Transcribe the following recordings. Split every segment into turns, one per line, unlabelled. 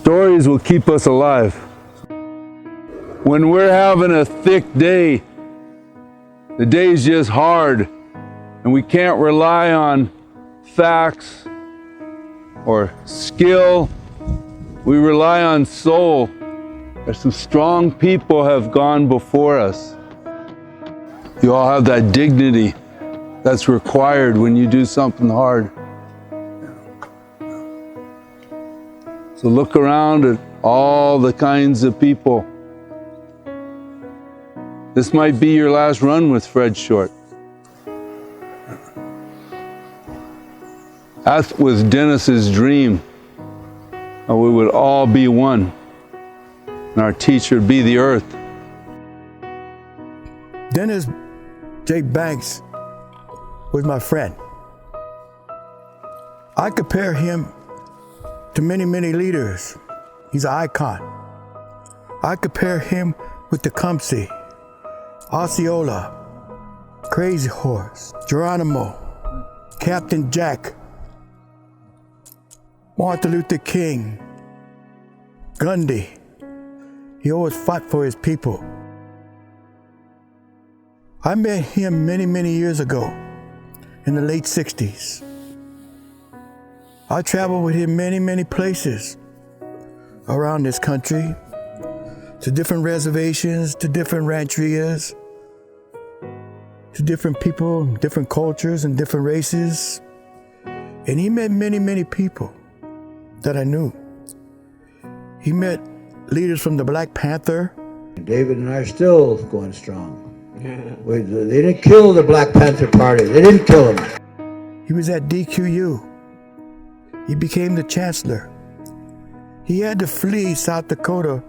Stories will keep us alive. When we're having a thick day, the day's just hard, and we can't rely on facts or skill. We rely on soul. There's some strong people have gone before us. You all have that dignity that's required when you do something hard. So look around at all the kinds of people. This might be your last run with Fred Short. That was Dennis's dream, that we would all be one, and our teacher would be the earth.
Dennis J. Banks was my friend. I compare him to many, many leaders. He's an icon. I compare him with Tecumseh, Osceola, Crazy Horse, Geronimo, Captain Jack, Martin Luther King, Gandhi. He always fought for his people. I met him many, many years ago in the late 60s. I traveled with him many, many places around this country, to different reservations, to different rancherias, to different people, different cultures and different races. And he met many, many people that I knew. He met leaders from the Black Panther.
David and I are still going strong. They didn't kill the Black Panther Party. They didn't kill him.
He was at DQU. He became the chancellor. He had to flee South Dakota,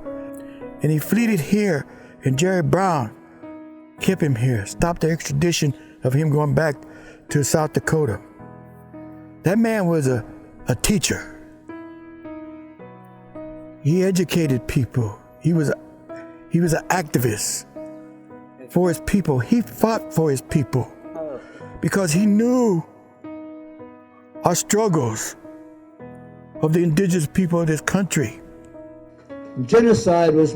and he fled here, and Jerry Brown kept him here, stopped the extradition of him going back to South Dakota. That man was a teacher. He educated people. He was an activist for his people. He fought for his people because he knew our struggles of the indigenous people of this country.
Genocide was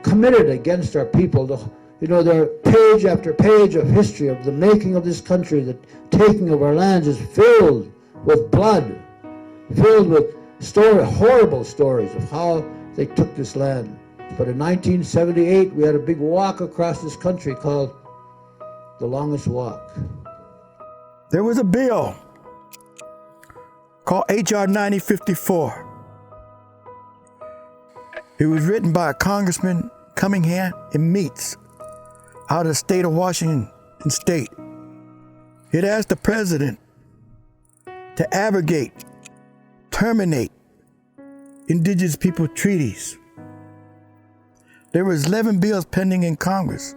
committed against our people. There are page after page of history of the making of this country. The taking of our lands is filled with blood, filled with horrible stories of how they took this land. But in 1978, we had a big walk across this country called the Longest Walk.
There was a bill called H.R. 9054. It was written by Congressman Cunningham and Meats out of the state of Washington state. It asked the president to abrogate, terminate indigenous people treaties. There was 11 bills pending in Congress.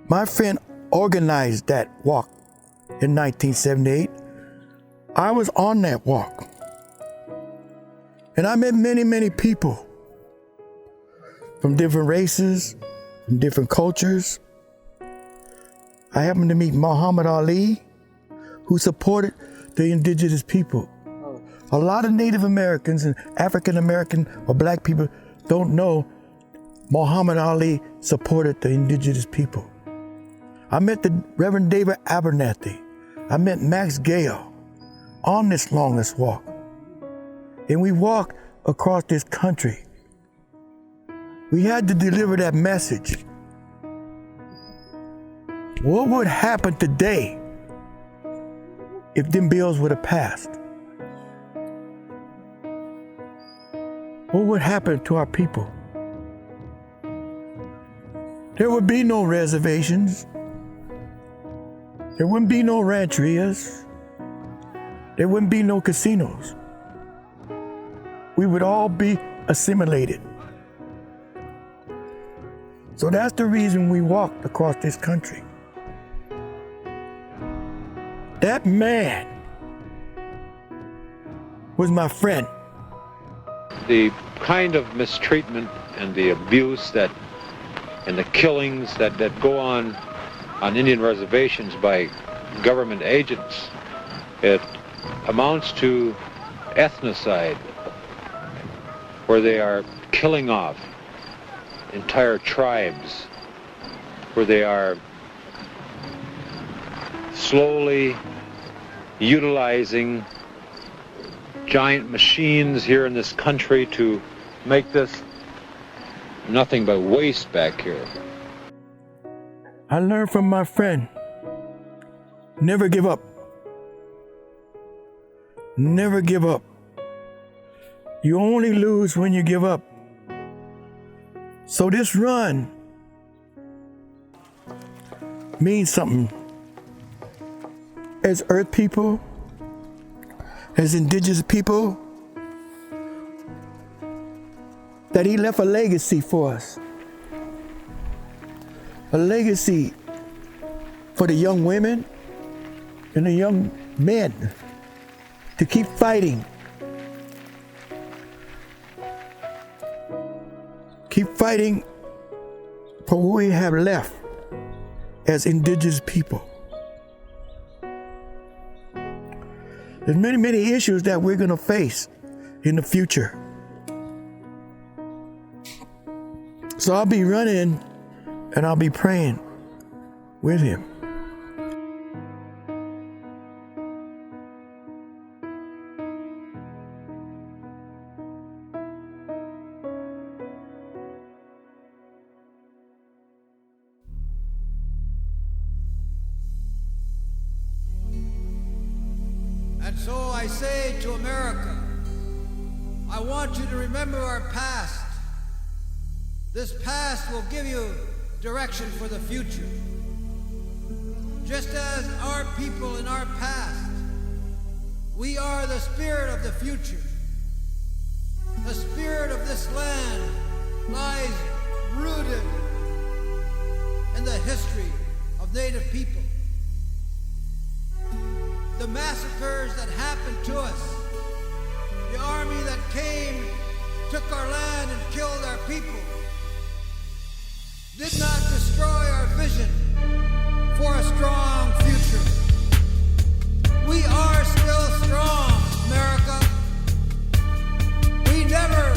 My friend organized that walk in 1978. I was on that walk. And I met many, many people from different races, from different cultures. I happened to meet Muhammad Ali, who supported the indigenous people. A lot of Native Americans and African American or black people don't know Muhammad Ali supported the indigenous people. I met the Reverend David Abernathy. I met Max Gale on this longest walk. And we walked across this country. We had to deliver that message. What would happen today if them bills would have passed? What would happen to our people? There would be no reservations. There wouldn't be no rancherias. There wouldn't be no casinos. We would all be assimilated. So that's the reason we walked across this country. That man was my friend.
The kind of mistreatment and the abuse and the killings that go on Indian reservations by government agents, it amounts to ethnocide. where they are killing off entire tribes, where they are slowly utilizing giant machines here in this country to make this nothing but waste back here.
I learned from my friend, never give up. Never give up. You only lose when you give up. So this run means something. As Earth people, as indigenous people, that he left a legacy for us. A legacy for the young women and the young men to keep fighting. Keep fighting for what we have left as indigenous people. There's many, many issues that we're gonna face in the future. So I'll be running and I'll be praying with him.
And so I say to America, I want you to remember our past. This past will give you direction for the future. Just as our people in our past, we are the spirit of the future. The spirit of this land lies rooted in the history of Native people. The massacres that happened to us, the army that came, took our land and killed our people, did not destroy our vision for a strong future. We are still strong, America. We never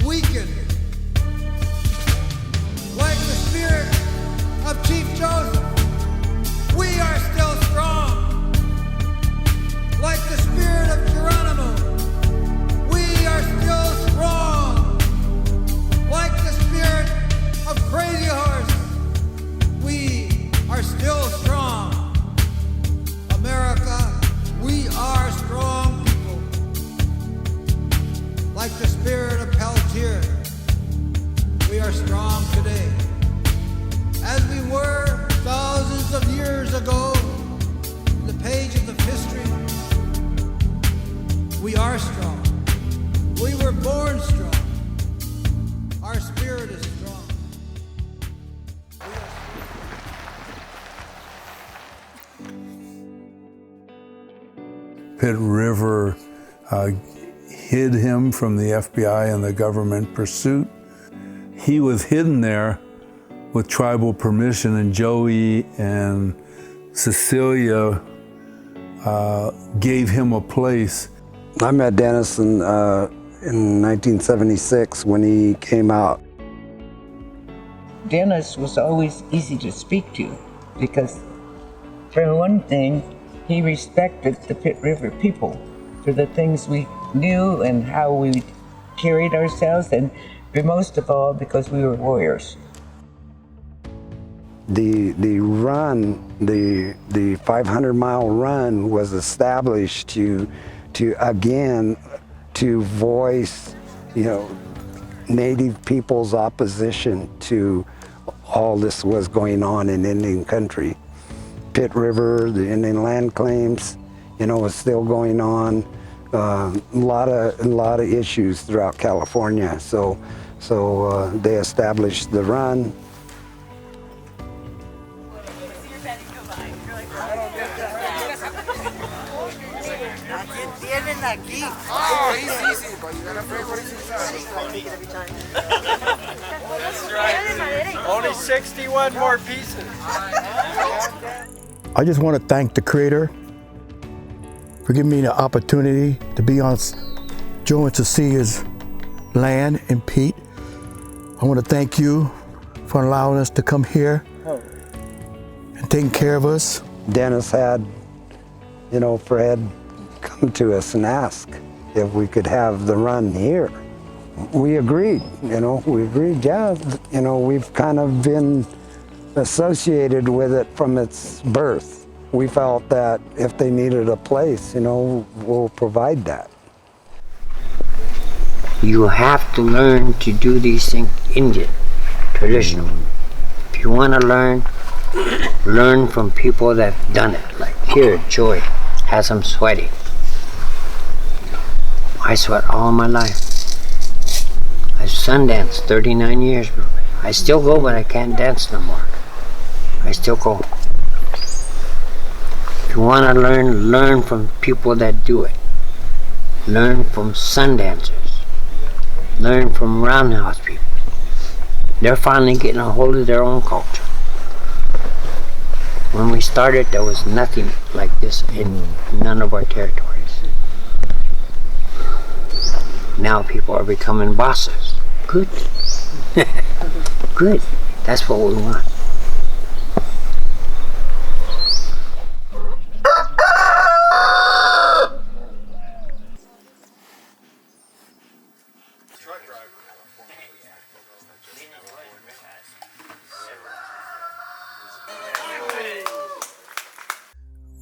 weakened. Like the spirit of Chief Joseph, we are still strong. Like the spirit of Geronimo, we are still strong. Like the spirit of Crazy Horse, we are still strong. America, we are strong people. Like the spirit of Peltier, we are strong today. As we were thousands of years ago, in the pages of history, we are strong. We were born strong. Our spirit is strong.
Pitt River hid him from the FBI and the government pursuit. He was hidden there with tribal permission, and Joey and Cecilia gave him a place.
I met Dennis in 1976 when he came out.
Dennis was always easy to speak to because, for one thing, he respected the Pitt River people for the things we knew and how we carried ourselves, and most of all because we were warriors.
The run, the 500-mile run was established to voice, Native people's opposition to all this was going on in Indian country. Pitt River, the Indian land claims, was still going on. A lot of issues throughout California. So they established the run.
Oh, he's easy, but you gotta pray what he's inside. That's right. Only 61 more pieces.
I just want to thank the Creator for giving me the opportunity to be on Joe and Cecilia's land. And Pete, I want to thank you for allowing us to come here and taking care of us.
Dennis had, Fred come to us and ask if we could have the run here. We agreed, yeah, we've kind of been associated with it from its birth. We felt that if they needed a place, we'll provide that.
You have to learn to do these things Indian, traditional. If you want to learn from people that have done it. Like here, Joy has them sweating. I sweat all my life. I Sundance 39 years. I still go, but I can't dance no more. I still go. If you want to learn from people that do it. Learn from Sundancers. Learn from roundhouse people. They're finally getting a hold of their own culture. When we started, there was nothing like this in none of our territories. Now people are becoming bosses. Good. Good. That's what we want.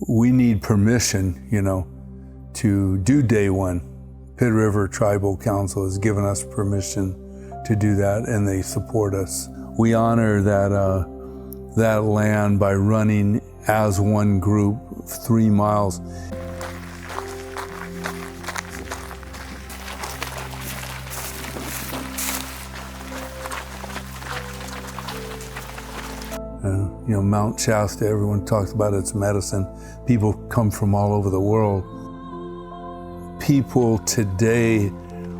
We need permission, to do day one. Pit River Tribal Council has given us permission to do that, and they support us. We honor that land by running as one group 3 miles. Mount Shasta, everyone talks about its medicine. People come from all over the world. People today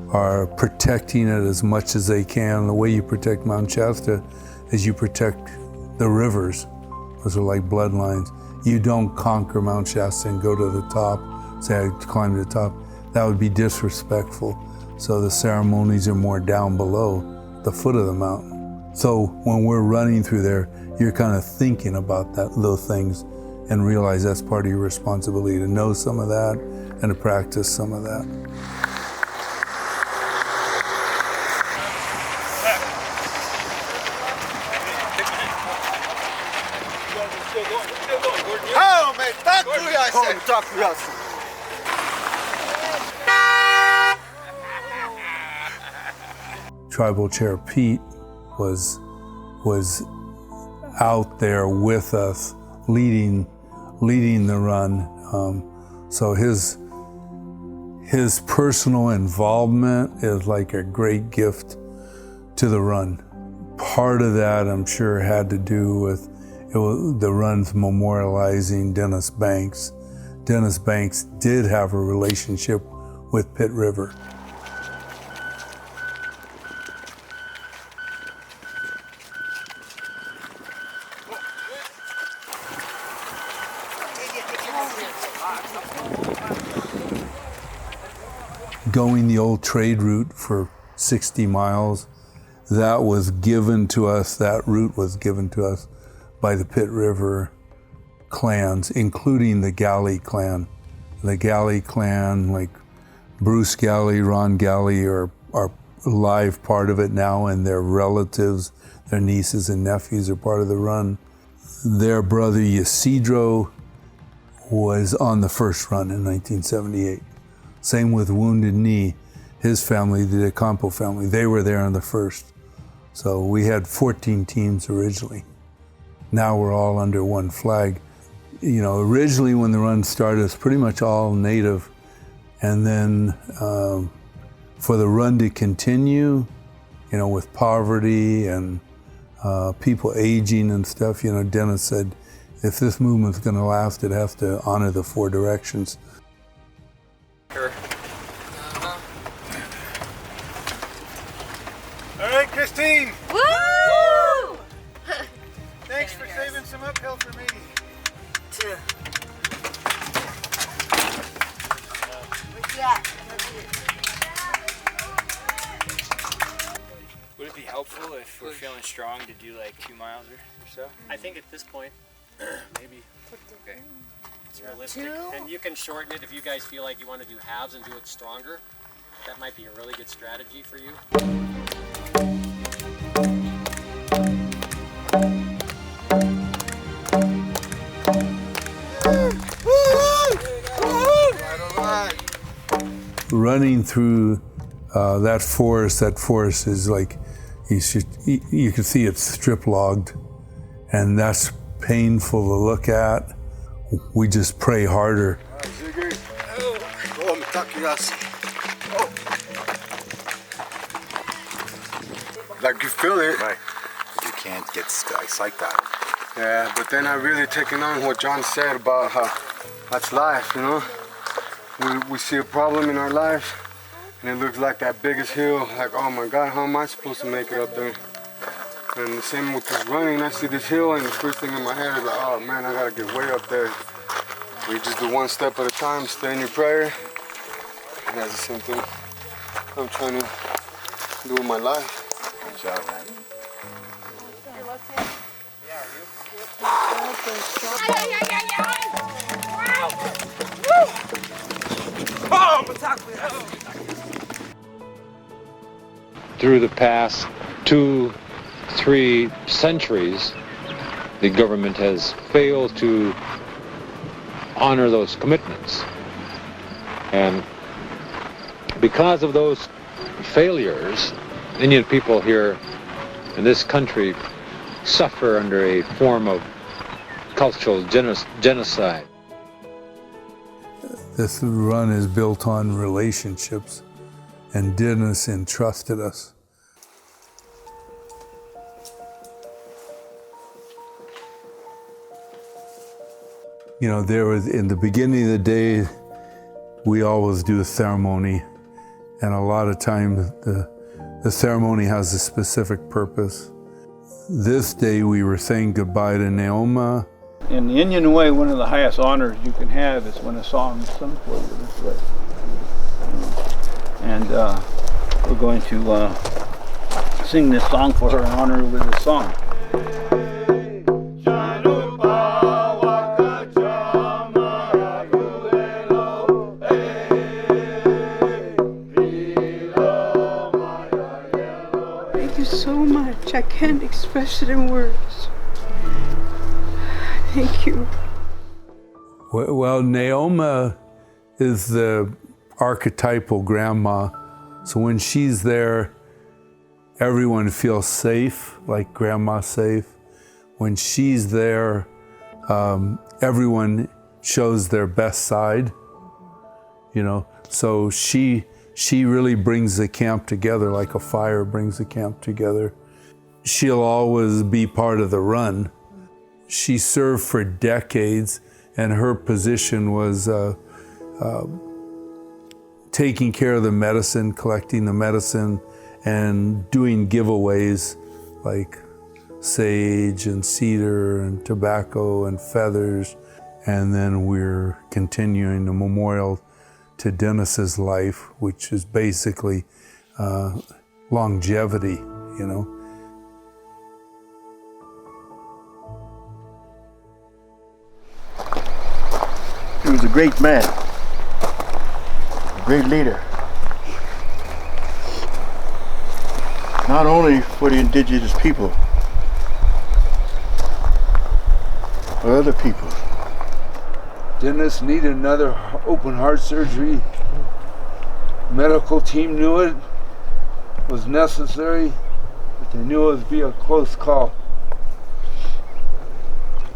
are protecting it as much as they can. The way you protect Mount Shasta is you protect the rivers. Those are like bloodlines. You don't conquer Mount Shasta and go to the top, say I climb to the top. That would be disrespectful. So the ceremonies are more down below, the foot of the mountain. So when we're running through there, you're kind of thinking about those things and realize that's part of your responsibility to know some of that and to practice some of that. Tribal Chair Pete was out there with us, leading the run. So his personal involvement is like a great gift to the run. Part of that, I'm sure, had to do with the run's memorializing Dennis Banks. Dennis Banks did have a relationship with Pit River. Going the old trade route for 60 miles, that was given to us, that route was given to us by the Pit River clans, including the Galley clan. The Galley clan, like Bruce Galley, Ron Galley, are live part of it now, and their relatives, their nieces and nephews are part of the run. Their brother Ysidro was on the first run in 1978. Same with Wounded Knee, his family, the De Campo family, they were there on the first. So we had 14 teams originally. Now we're all under one flag. Originally when the run started, it's pretty much all native. And then for the run to continue, with poverty and people aging and stuff, Dennis said, if this movement's gonna last, it has to honor the 4 directions.
All right, Christine.
Woo!
Thanks for saving some uphill for me.
Yeah.
helpful if we're feeling strong to do like 2 miles or so?
I think at this point, maybe.
Okay.
It's realistic. And you can shorten it if you guys feel like you want to do halves and do it stronger. That might be a really good strategy for you.
Running through that forest is like, you can see it's strip logged, and that's painful to look at. We just pray harder.
Like you feel it.
Right. You can't get like that.
Yeah, but then I really taken on what John said about how that's life, you know? We see a problem in our life, and it looks like that biggest hill, like, oh my God, how am I supposed to make it up there? And the same with this running, I see this hill, and the first thing in my head is like, oh man, I gotta get way up there. We just do one step at a time, stay in your prayer, and that's the same thing I'm trying to do with my life.
Good job, man.
Through the past 2-3 centuries, the government has failed to honor those commitments. And because of those failures, Indian people here in this country suffer under a form of cultural genocide.
This run is built on relationships, and Dennis entrusted us. You know, there was, in the beginning of the day, we always do a ceremony, and a lot of times the ceremony has a specific purpose. This day we were saying goodbye to Neoma.
In the Indian way, one of the highest honors you can have is when a song is sung for you this way. And we're going to sing this song for her in honor with this song.
Thank you so much. I can't express it in words. Thank you.
Well, Neoma is the archetypal grandma. So when she's there, everyone feels safe, like grandma's safe. When she's there, everyone shows their best side, you know. So she really brings the camp together like a fire brings the camp together. She'll always be part of the run. She served for decades, and her position was taking care of the medicine, collecting the medicine, and doing giveaways like sage and cedar and tobacco and feathers. And then we're continuing the memorial to Dennis's life, which is basically longevity, you know.
He was a great man, a great leader. Not only for the indigenous people, for other people.
Dennis needed another open heart surgery. Medical team knew it was necessary, but they knew it would be a close call.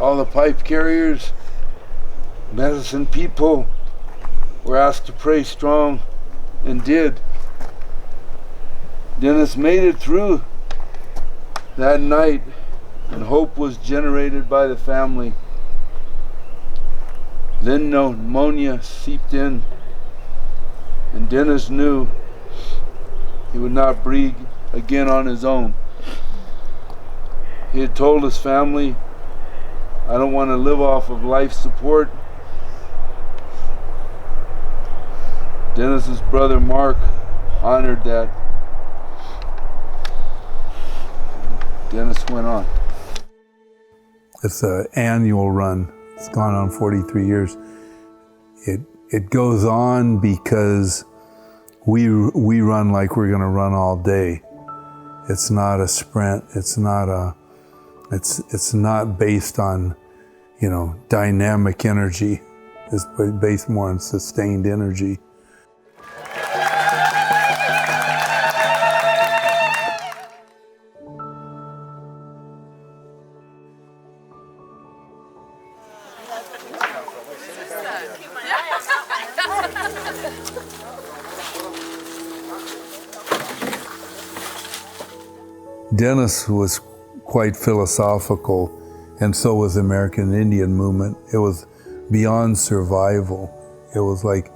All the pipe carriers, medicine people were asked to pray strong, and did. Dennis made it through that night, and hope was generated by the family. Then pneumonia seeped in, and Dennis knew he would not breathe again on his own. He had told his family, "I don't want to live off of life support." Dennis's brother Mark honored that. Dennis went on. It's an annual run. It's gone on 43 years. It goes on because we run like we're going to run all day. It's not a sprint. It's not based on, dynamic energy. It's based more on sustained energy. Dennis was quite philosophical, and so was the American Indian movement. It was beyond survival. It was like,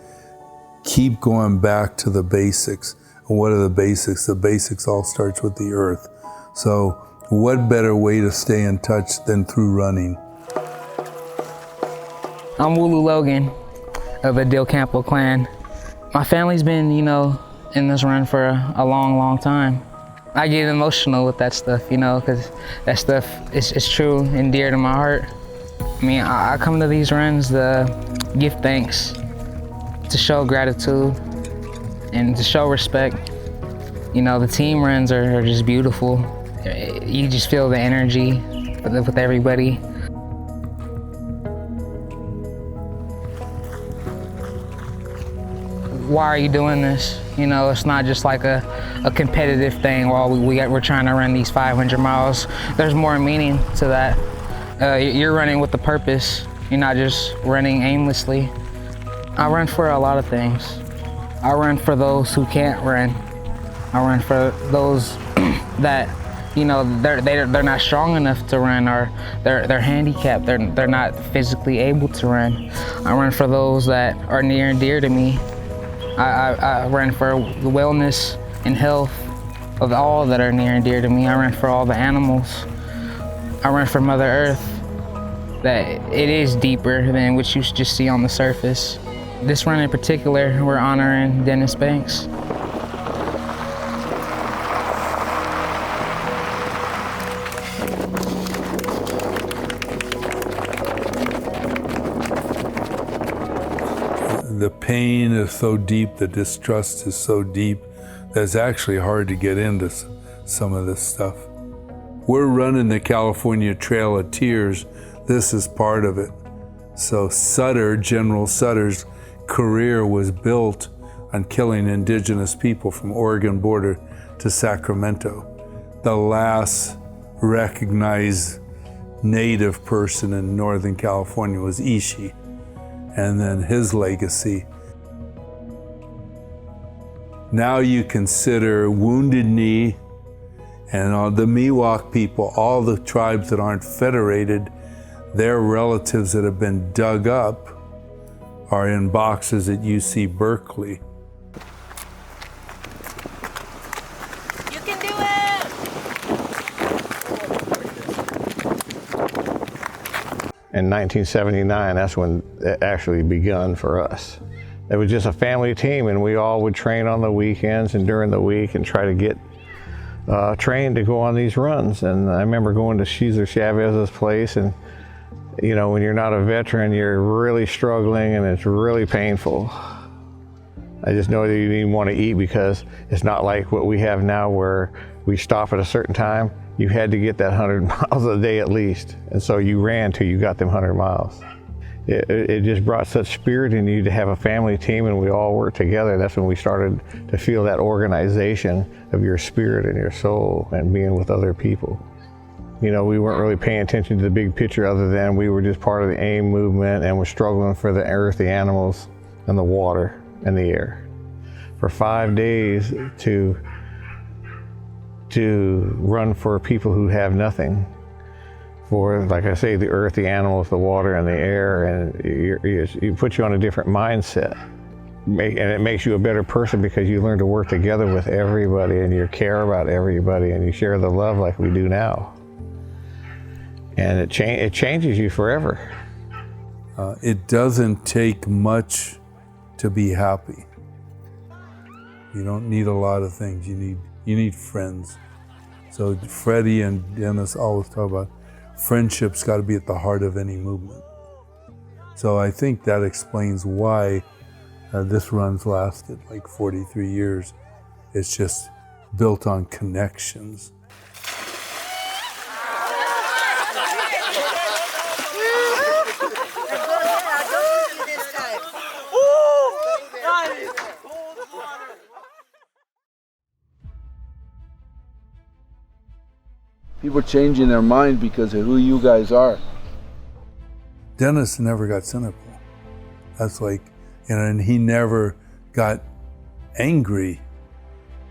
keep going back to the basics. And what are the basics? The basics all starts with the earth. So what better way to stay in touch than through running?
I'm Wulu Logan of the Dill Campo clan. My family's been, in this run for a long, long time. I get emotional with that stuff, because that stuff is true and dear to my heart. I mean, I come to these runs to give thanks, to show gratitude, and to show respect. The team runs are just beautiful. You just feel the energy with everybody. Why are you doing this? It's not just like a competitive thing while we're trying to run these 500 miles. There's more meaning to that. You're running with a purpose. You're not just running aimlessly. I run for a lot of things. I run for those who can't run. I run for those that, they're not strong enough to run, or they're handicapped. They're not physically able to run. I run for those that are near and dear to me. I run for the wellness and health of all that are near and dear to me. I run for all the animals. I run for Mother Earth, that it is deeper than what you just see on the surface. This run in particular, we're honoring Dennis Banks.
The pain is so deep, the distrust is so deep, that it's actually hard to get into some of this stuff. We're running the California Trail of Tears. This is part of it. So General Sutter's career was built on killing indigenous people from Oregon border to Sacramento. The last recognized native person in Northern California was Ishi, and then his legacy. Now you consider Wounded Knee and the Miwok people, all the tribes that aren't federated, their relatives that have been dug up are in boxes at UC Berkeley.
You can do it!
In 1979, that's when it actually begun for us. It was just a family team, and we all would train on the weekends and during the week and try to get trained to go on these runs. And I remember going to Cesar Chavez's place, and when you're not a veteran, you're really struggling and it's really painful. I just know that you didn't want to eat, because it's not like what we have now where we stop at a certain time. You had to get that 100 miles a day at least. And so you ran till you got them 100 miles. It just brought such spirit in you to have a family team, and we all worked together. That's when we started to feel that organization of your spirit and your soul and being with other people. We weren't really paying attention to the big picture, other than we were just part of the AIM movement and were struggling for the earth, the animals, and the water and the air. For 5 days to run for people who have nothing, for, like I say, the earth, the animals, the water, and the air, and it puts you on a different mindset. And it makes you a better person, because you learn to work together with everybody, and you care about everybody, and you share the love like we do now. And it changes you forever.
It doesn't take much to be happy. You don't need a lot of things. You need friends. So Freddie and Dennis always talk about friendship's got to be at the heart of any movement. So I think that explains why this run's lasted like 43 years. It's just built on connections. People changing their mind because of who you guys are. Dennis never got cynical. That's like, and he never got angry.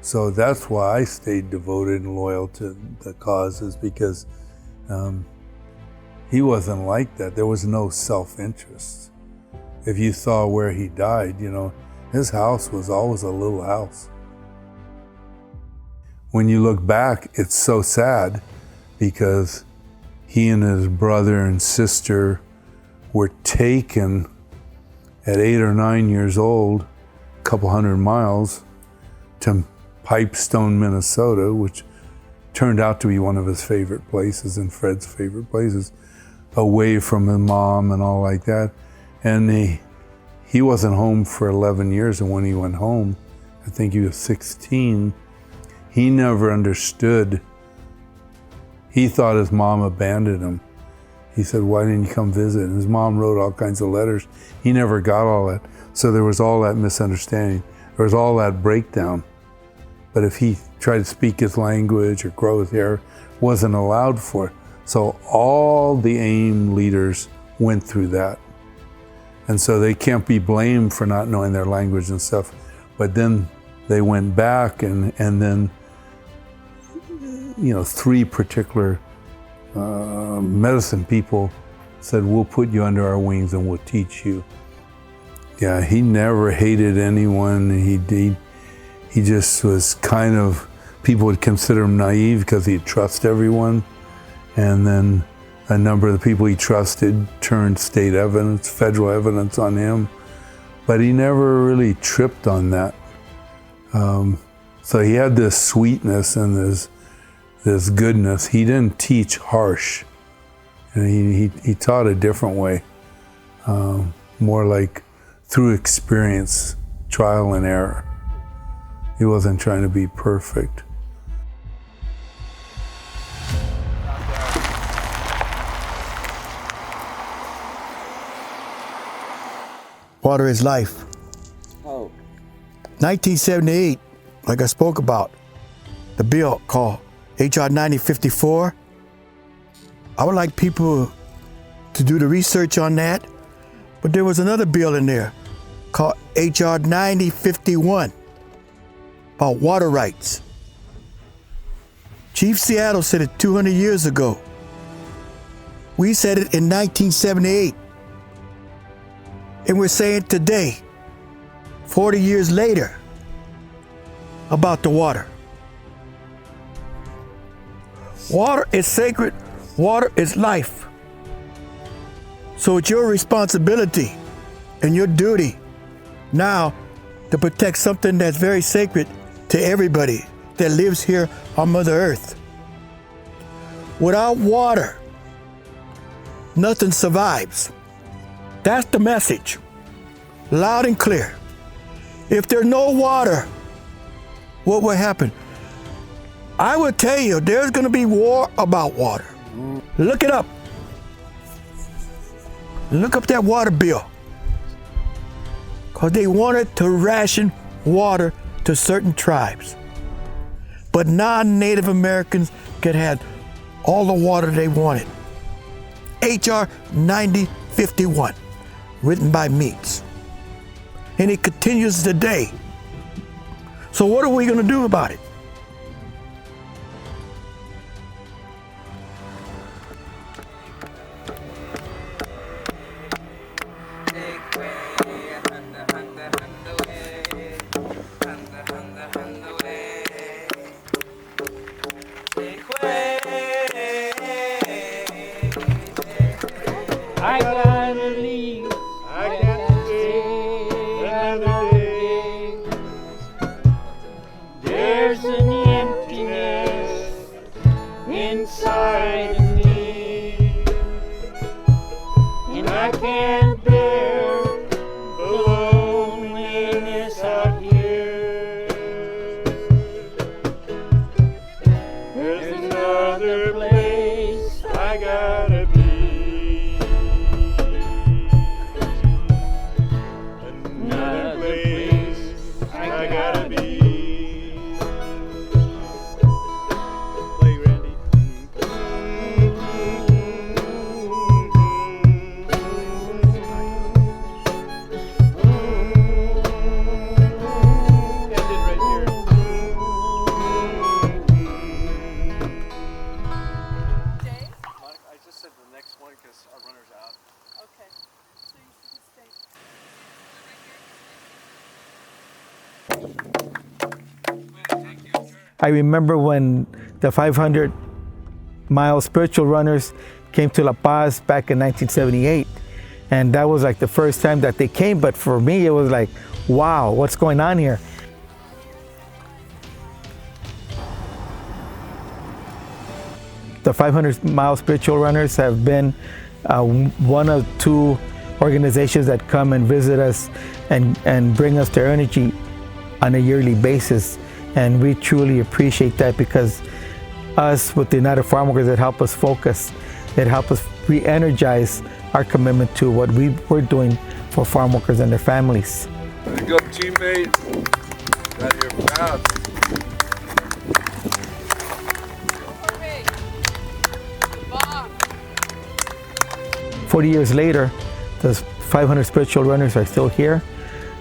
So that's why I stayed devoted and loyal to the causes, because he wasn't like that. There was no self-interest. If you saw where he died, his house was always a little house. When you look back, it's so sad, because he and his brother and sister were taken at 8 or 9 years old, a couple hundred miles, to Pipestone, Minnesota, which turned out to be one of his favorite places and Fred's favorite places, away from his mom and all like that. And he wasn't home for 11 years, and when he went home, I think he was 16, he never understood. He thought his mom abandoned him. He said, "Why didn't you come visit?" And his mom wrote all kinds of letters. He never got all that. So there was all that misunderstanding. There was all that breakdown. But if he tried to speak his language or grow his hair, wasn't allowed for it. So all the AIM leaders went through that. And so they can't be blamed for not knowing their language and stuff. But then they went back, and then 3 particular medicine people said, "We'll put you under our wings and we'll teach you." Yeah, he never hated anyone. He just was kind of, people would consider him naive because he'd trust everyone. And then a number of the people he trusted turned state evidence, federal evidence on him. But he never really tripped on that. So he had this sweetness and this goodness. He didn't teach harsh. And he taught a different way, more like through experience, trial and error. He wasn't trying to be perfect.
Water is life. 1978, like I spoke about, the bill called HR 9054. I would like people to do the research on that, but there was another bill in there called HR 9051 about water rights. Chief Seattle said it 200 years ago. We said it in 1978. And we're saying today, 40 years later, about the water. Water is sacred. Water is life. So it's your responsibility and your duty now to protect something that's very sacred to everybody that lives here on Mother Earth. Without water, nothing survives. That's the message, loud and clear. If there's no water, what will happen? I will tell you, there's going to be war about water. Look it up. Look up that water bill. Because they wanted to ration water to certain tribes. But non-Native Americans could have all the water they wanted. HR 9051, written by Meeks. And it continues today. So what are we going to do about it?
I gotta leave. I gotta stay another day. There's an emptiness
inside of me, and I can't bear the loneliness out here. There's another place I gotta be, another place I gotta be.
I remember when the 500-mile spiritual runners came to La Paz back in 1978. And that was like the first time that they came, but for me it was like, wow, what's going on here? The 500-mile spiritual runners have been one of two organizations that come and visit us and bring us their energy on a yearly basis. And we truly appreciate that, because us with the United Farm Workers, it helps us focus. It helps us re-energize our commitment to what we're doing for farm workers and their families.
There you go, teammate. Out of your path.
40 years later, the 500 spiritual runners are still here.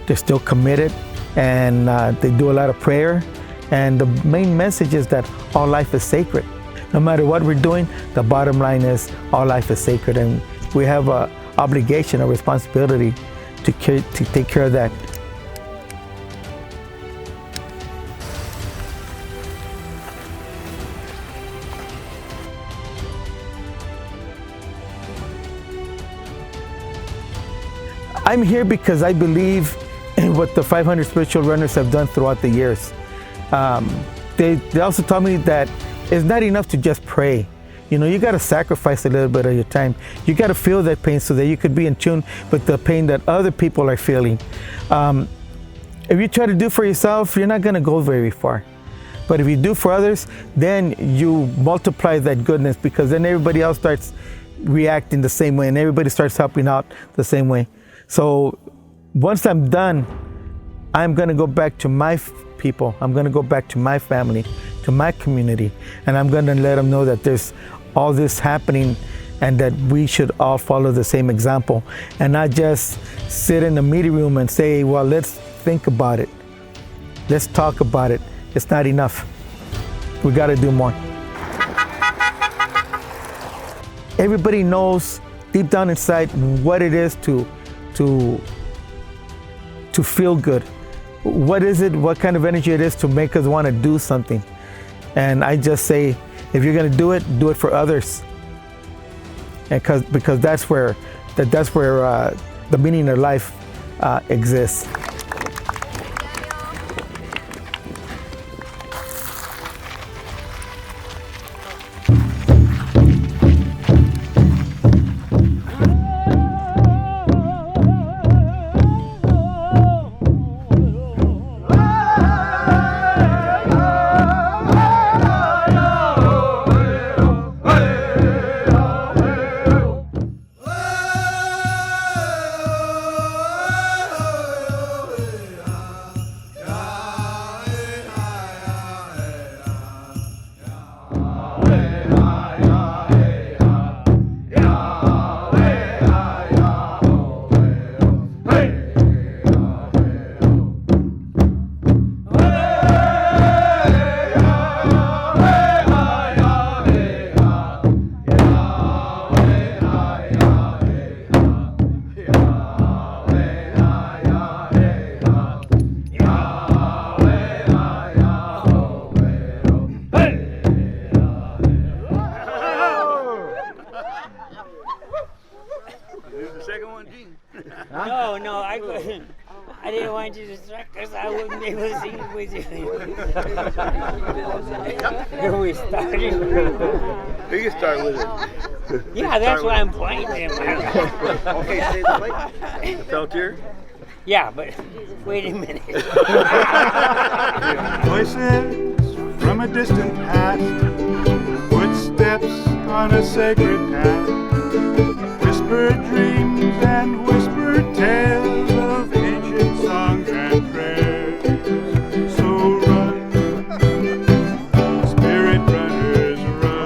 They're still committed, and they do a lot of prayer. And the main message is that all life is sacred. No matter what we're doing, the bottom line is all life is sacred, and we have an obligation, a responsibility to take care of that. I'm here because I believe in what the 500 spiritual runners have done throughout the years. They also taught me that it's not enough to just pray. You know, you got to sacrifice a little bit of your time. You got to feel that pain so that you could be in tune with the pain that other people are feeling. If you try to do for yourself, you're not going to go very far. But if you do for others, then you multiply that goodness, because then everybody else starts reacting the same way and everybody starts helping out the same way. So once I'm done, I'm going to go back to my people. I'm going to go back to my family, to my community, and I'm going to let them know that there's all this happening and that we should all follow the same example, and not just sit in the meeting room and say, well, let's think about it. Let's talk about it. It's not enough. We got to do more. Everybody knows deep down inside what it is to feel good. What is it, what kind of energy it is to make us want to do something. And I just say, if you're going to do it for others. And because that's where the meaning of life exists.
No, I couldn't. I didn't want you to distract because I wouldn't be able to sing with you. Here we started.
We can start with it.
Yeah, that's what I'm pointing at.
Okay, say the light. Felt here?
Yeah, but wait a minute.
Voices from a distant past, footsteps on a sacred path, whispered dreams and whispered tales of ancient songs and prayers. So run, spirit runners, run.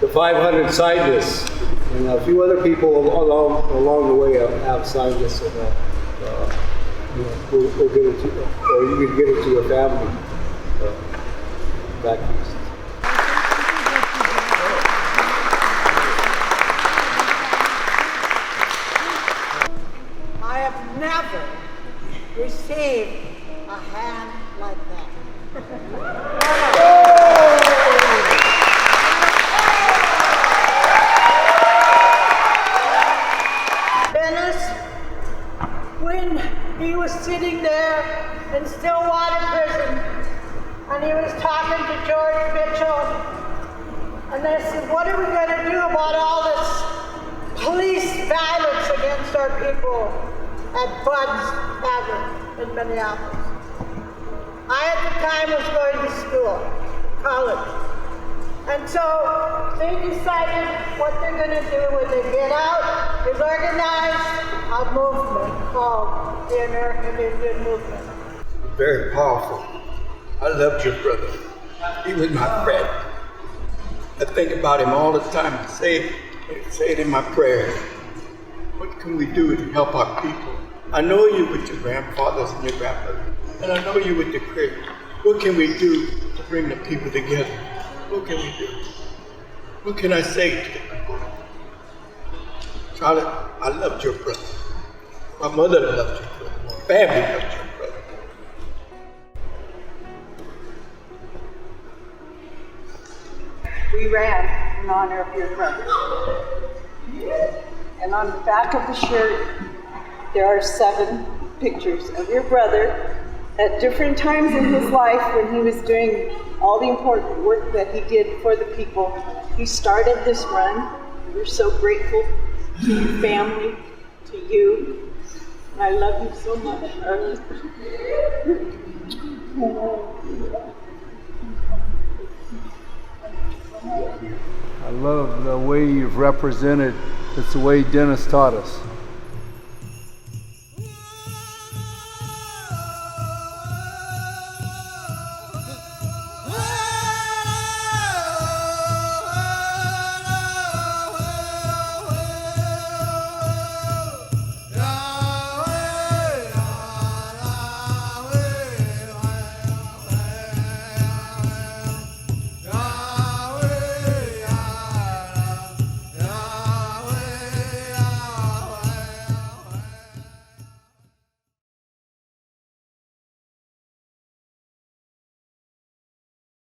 The 500 signed this, and a few other people along the way have signed this, and we'll get it to you, or you can get it to your family back east.
I have never received a hand like that. Dennis, when he was sitting there in Stillwater Prison, and he was talking to George Mitchell, and they said, what are we going to do about all this police violence against our people at Bud's Tavern in Minneapolis? I at the time was going to school, college. And so they decided what they're going to do when they get out is organize a movement called the American Indian Movement.
Very powerful. I loved your brother. He was my friend. I think about him all the time. I say it in my prayers. What can we do to help our people? I know you with your grandfathers and your grandmothers, and I know you with the Creek. What can we do to bring the people together? What can we do? What can I say to the people? Charlotte, I loved your brother. My mother loved your brother. My family loved your brother.
We ran in honor of your brother. And on the back of the shirt, there are 7 pictures of your brother at different times in his life when he was doing all the important work that he did for the people. He started this run. We're so grateful to your family, to you. And I love you so much.
love the way you've represented. It's the way Dennis taught us.